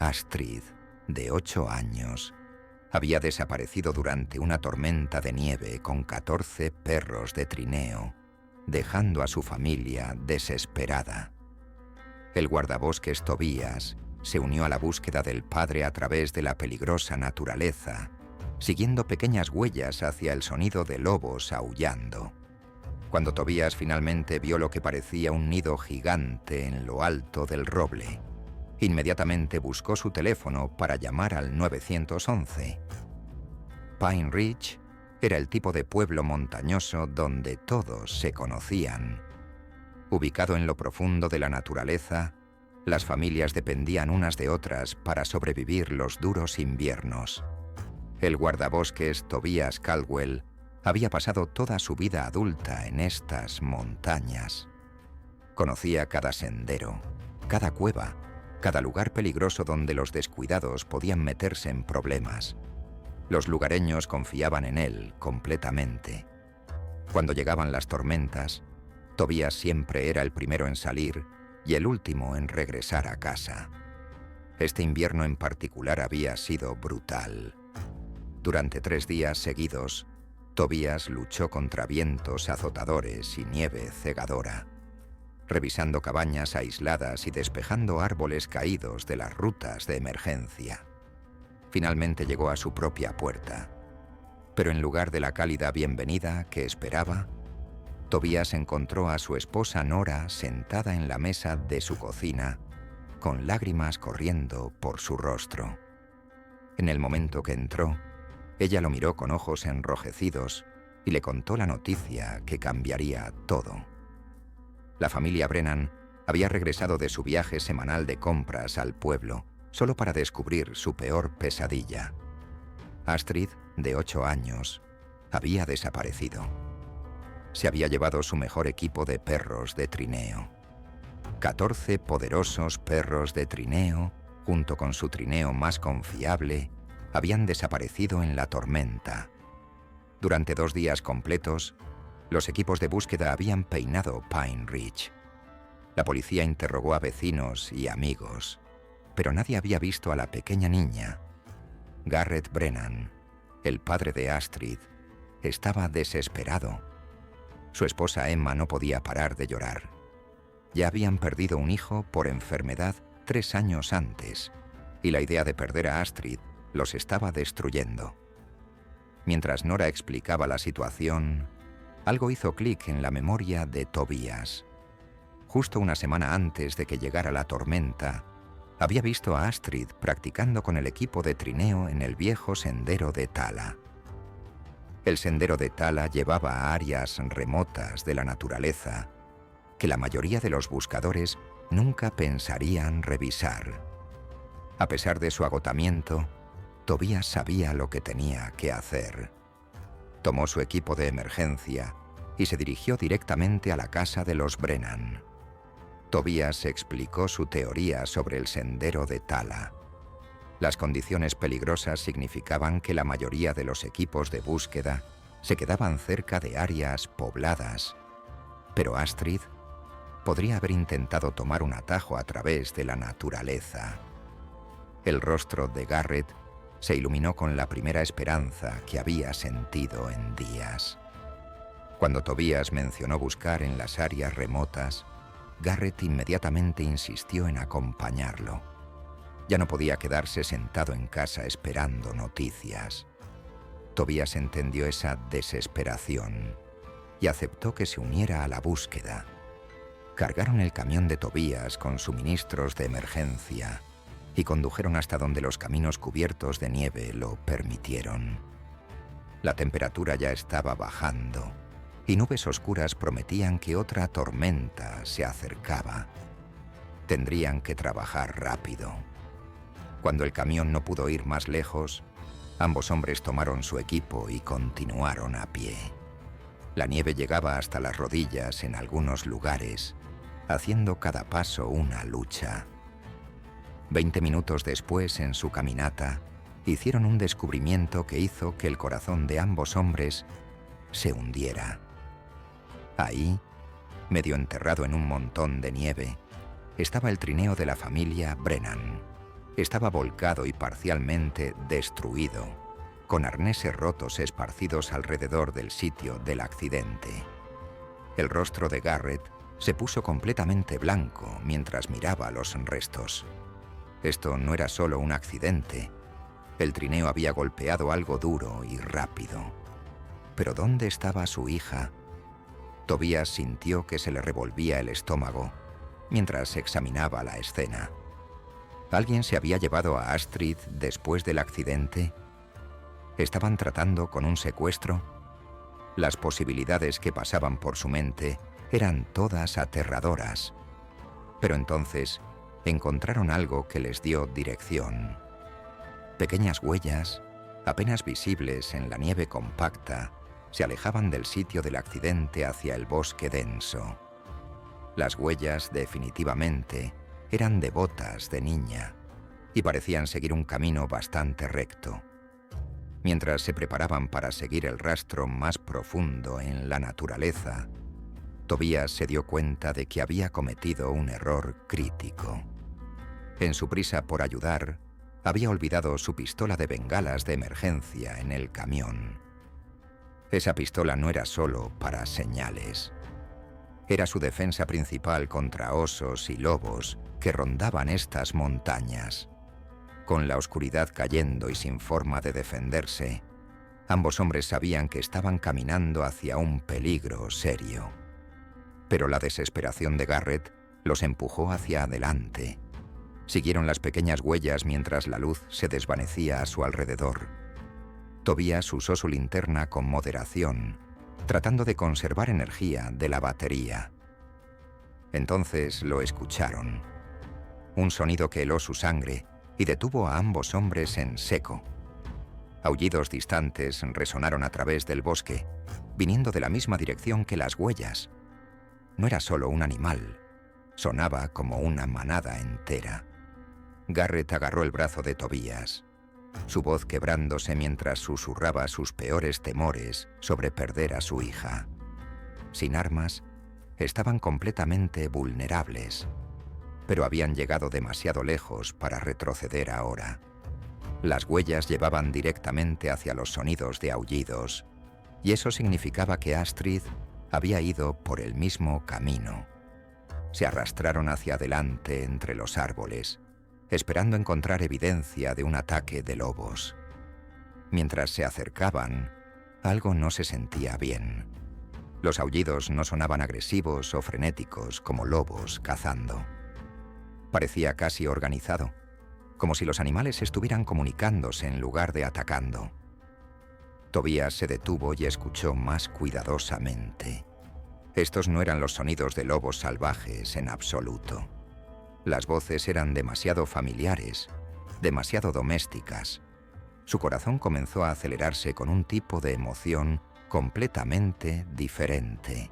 Astrid, de 8 años, había desaparecido durante una tormenta de nieve con 14 perros de trineo, dejando a su familia desesperada. El guardabosques Tobías se unió a la búsqueda del padre a través de la peligrosa naturaleza, siguiendo pequeñas huellas hacia el sonido de lobos aullando. Cuando Tobías finalmente vio lo que parecía un nido gigante en lo alto del roble, inmediatamente buscó su teléfono para llamar al 911. Pine Ridge era el tipo de pueblo montañoso donde todos se conocían. Ubicado en lo profundo de la naturaleza, las familias dependían unas de otras para sobrevivir los duros inviernos. El guardabosques Tobias Caldwell había pasado toda su vida adulta en estas montañas. Conocía cada sendero, cada cueva, cada lugar peligroso donde los descuidados podían meterse en problemas. Los lugareños confiaban en él completamente. Cuando llegaban las tormentas, Tobías siempre era el primero en salir y el último en regresar a casa. Este invierno en particular había sido brutal. Durante 3 días seguidos, Tobías luchó contra vientos azotadores y nieve cegadora, revisando cabañas aisladas y despejando árboles caídos de las rutas de emergencia. Finalmente llegó a su propia puerta, pero en lugar de la cálida bienvenida que esperaba, Tobías encontró a su esposa Nora sentada en la mesa de su cocina, con lágrimas corriendo por su rostro. En el momento que entró, ella lo miró con ojos enrojecidos y le contó la noticia que cambiaría todo. La familia Brennan había regresado de su viaje semanal de compras al pueblo, solo para descubrir su peor pesadilla. Astrid, de 8 años, había desaparecido. Se había llevado su mejor equipo de perros de trineo. 14 poderosos perros de trineo, junto con su trineo más confiable, habían desaparecido en la tormenta. Durante 2 días completos, los equipos de búsqueda habían peinado Pine Ridge. La policía interrogó a vecinos y amigos, pero nadie había visto a la pequeña niña. Garrett Brennan, el padre de Astrid, estaba desesperado. Su esposa Emma no podía parar de llorar. Ya habían perdido un hijo por enfermedad 3 años antes, y la idea de perder a Astrid los estaba destruyendo. Mientras Nora explicaba la situación, algo hizo clic en la memoria de Tobías. Justo una semana antes de que llegara la tormenta, había visto a Astrid practicando con el equipo de trineo en el viejo sendero de Tala. El sendero de Tala llevaba a áreas remotas de la naturaleza que la mayoría de los buscadores nunca pensarían revisar. A pesar de su agotamiento, Tobías sabía lo que tenía que hacer. Tomó su equipo de emergencia y se dirigió directamente a la casa de los Brennan. Tobías explicó su teoría sobre el sendero de Tala. Las condiciones peligrosas significaban que la mayoría de los equipos de búsqueda se quedaban cerca de áreas pobladas, pero Astrid podría haber intentado tomar un atajo a través de la naturaleza. El rostro de Garrett se iluminó con la primera esperanza que había sentido en días. Cuando Tobías mencionó buscar en las áreas remotas, Garrett inmediatamente insistió en acompañarlo. Ya no podía quedarse sentado en casa esperando noticias. Tobías entendió esa desesperación y aceptó que se uniera a la búsqueda. Cargaron el camión de Tobías con suministros de emergencia y condujeron hasta donde los caminos cubiertos de nieve lo permitieron. La temperatura ya estaba bajando y nubes oscuras prometían que otra tormenta se acercaba. Tendrían que trabajar rápido. Cuando el camión no pudo ir más lejos, ambos hombres tomaron su equipo y continuaron a pie. La nieve llegaba hasta las rodillas en algunos lugares, haciendo cada paso una lucha. 20 minutos después, en su caminata, hicieron un descubrimiento que hizo que el corazón de ambos hombres se hundiera. Ahí, medio enterrado en un montón de nieve, estaba el trineo de la familia Brennan. estaba volcado y parcialmente destruido, con arneses rotos esparcidos alrededor del sitio del accidente. El rostro de Garrett se puso completamente blanco mientras miraba los restos. Esto no era solo un accidente. El trineo había golpeado algo duro y rápido. ¿Pero dónde estaba su hija? Tobías sintió que se le revolvía el estómago mientras examinaba la escena. ¿Alguien se había llevado a Astrid después del accidente? ¿Estaban tratando con un secuestro? Las posibilidades que pasaban por su mente eran todas aterradoras. Pero entonces encontraron algo que les dio dirección. Pequeñas huellas, apenas visibles en la nieve compacta, se alejaban del sitio del accidente hacia el bosque denso. Las huellas, definitivamente, eran de botas de niña y parecían seguir un camino bastante recto. Mientras se preparaban para seguir el rastro más profundo en la naturaleza, Tobías se dio cuenta de que había cometido un error crítico. En su prisa por ayudar, había olvidado su pistola de bengalas de emergencia en el camión. Esa pistola no era solo para señales. Era su defensa principal contra osos y lobos que rondaban estas montañas. Con la oscuridad cayendo y sin forma de defenderse, ambos hombres sabían que estaban caminando hacia un peligro serio. Pero la desesperación de Garrett los empujó hacia adelante. Siguieron las pequeñas huellas mientras la luz se desvanecía a su alrededor. Tobías usó su linterna con moderación, tratando de conservar energía de la batería. Entonces lo escucharon. Un sonido que heló su sangre y detuvo a ambos hombres en seco. Aullidos distantes resonaron a través del bosque, viniendo de la misma dirección que las huellas. No era solo un animal, sonaba como una manada entera. Garrett agarró el brazo de Tobías, su voz quebrándose mientras susurraba sus peores temores sobre perder a su hija. Sin armas, estaban completamente vulnerables, pero habían llegado demasiado lejos para retroceder ahora. Las huellas llevaban directamente hacia los sonidos de aullidos, y eso significaba que Astrid había ido por el mismo camino. Se arrastraron hacia adelante entre los árboles, esperando encontrar evidencia de un ataque de lobos. Mientras se acercaban, algo no se sentía bien. Los aullidos no sonaban agresivos o frenéticos como lobos cazando. Parecía casi organizado, como si los animales estuvieran comunicándose en lugar de atacando. Tobías se detuvo y escuchó más cuidadosamente. Estos no eran los sonidos de lobos salvajes en absoluto. Las voces eran demasiado familiares, demasiado domésticas. Su corazón comenzó a acelerarse con un tipo de emoción completamente diferente.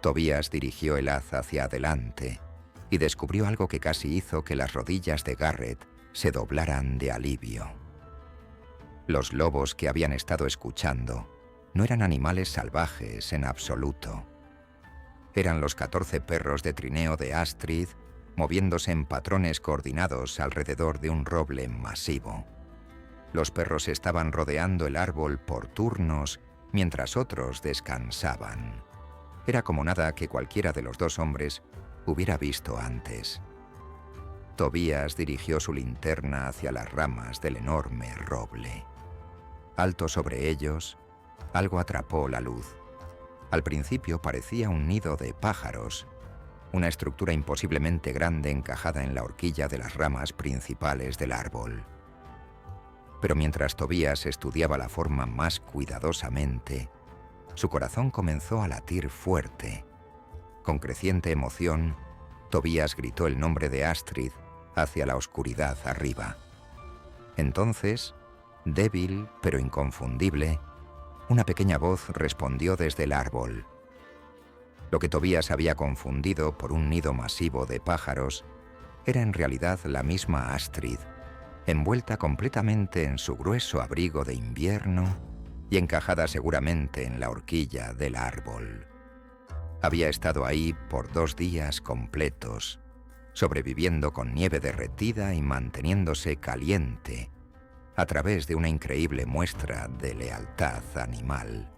Tobías dirigió el haz hacia adelante y descubrió algo que casi hizo que las rodillas de Garrett se doblaran de alivio. Los lobos que habían estado escuchando no eran animales salvajes en absoluto. Eran los 14 perros de trineo de Astrid moviéndose en patrones coordinados alrededor de un roble masivo. Los perros estaban rodeando el árbol por turnos mientras otros descansaban. Era como nada que cualquiera de los dos hombres hubiera visto antes. Tobías dirigió su linterna hacia las ramas del enorme roble. Alto sobre ellos, algo atrapó la luz. Al principio parecía un nido de pájaros, una estructura imposiblemente grande encajada en la horquilla de las ramas principales del árbol. Pero mientras Tobías estudiaba la forma más cuidadosamente, su corazón comenzó a latir fuerte. Con creciente emoción, Tobías gritó el nombre de Astrid hacia la oscuridad arriba. Entonces, débil pero inconfundible, una pequeña voz respondió desde el árbol. Lo que Tobías había confundido por un nido masivo de pájaros era en realidad la misma Astrid, envuelta completamente en su grueso abrigo de invierno y encajada seguramente en la horquilla del árbol. Había estado ahí por 2 días completos, sobreviviendo con nieve derretida y manteniéndose caliente a través de una increíble muestra de lealtad animal.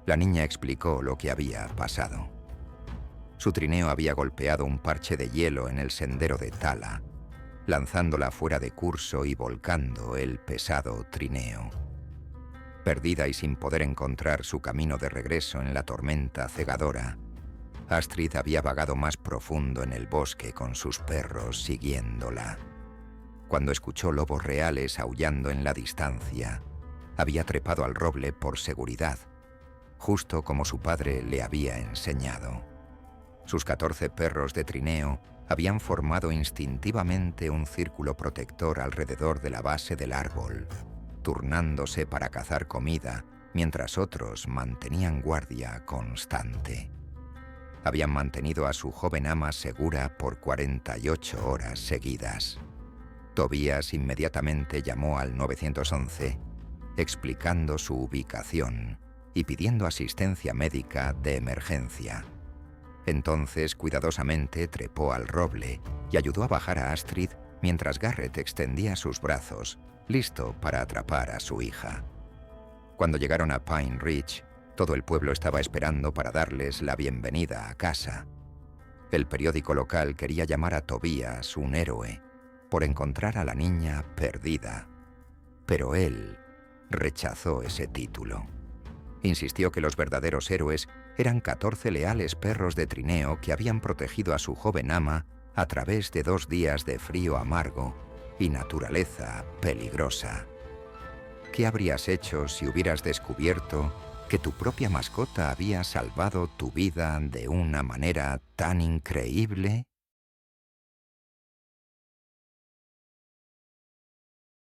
La niña explicó lo que había pasado. Su trineo había golpeado un parche de hielo en el sendero de Tala, lanzándola fuera de curso y volcando el pesado trineo. Perdida y sin poder encontrar su camino de regreso en la tormenta cegadora, Astrid había vagado más profundo en el bosque con sus perros siguiéndola. Cuando escuchó lobos reales aullando en la distancia, había trepado al roble por seguridad, justo como su padre le había enseñado. Sus 14 perros de trineo habían formado instintivamente un círculo protector alrededor de la base del árbol, turnándose para cazar comida, mientras otros mantenían guardia constante. Habían mantenido a su joven ama segura por 48 horas seguidas. Tobías inmediatamente llamó al 911, explicando su ubicación y pidiendo asistencia médica de emergencia. Entonces, cuidadosamente trepó al roble y ayudó a bajar a Astrid mientras Garrett extendía sus brazos, listo para atrapar a su hija. Cuando llegaron a Pine Ridge, todo el pueblo estaba esperando para darles la bienvenida a casa. El periódico local quería llamar a Tobías un héroe por encontrar a la niña perdida, pero él rechazó ese título. Insistió que los verdaderos héroes eran 14 leales perros de trineo que habían protegido a su joven ama a través de 2 días de frío amargo y naturaleza peligrosa. ¿Qué habrías hecho si hubieras descubierto que tu propia mascota había salvado tu vida de una manera tan increíble?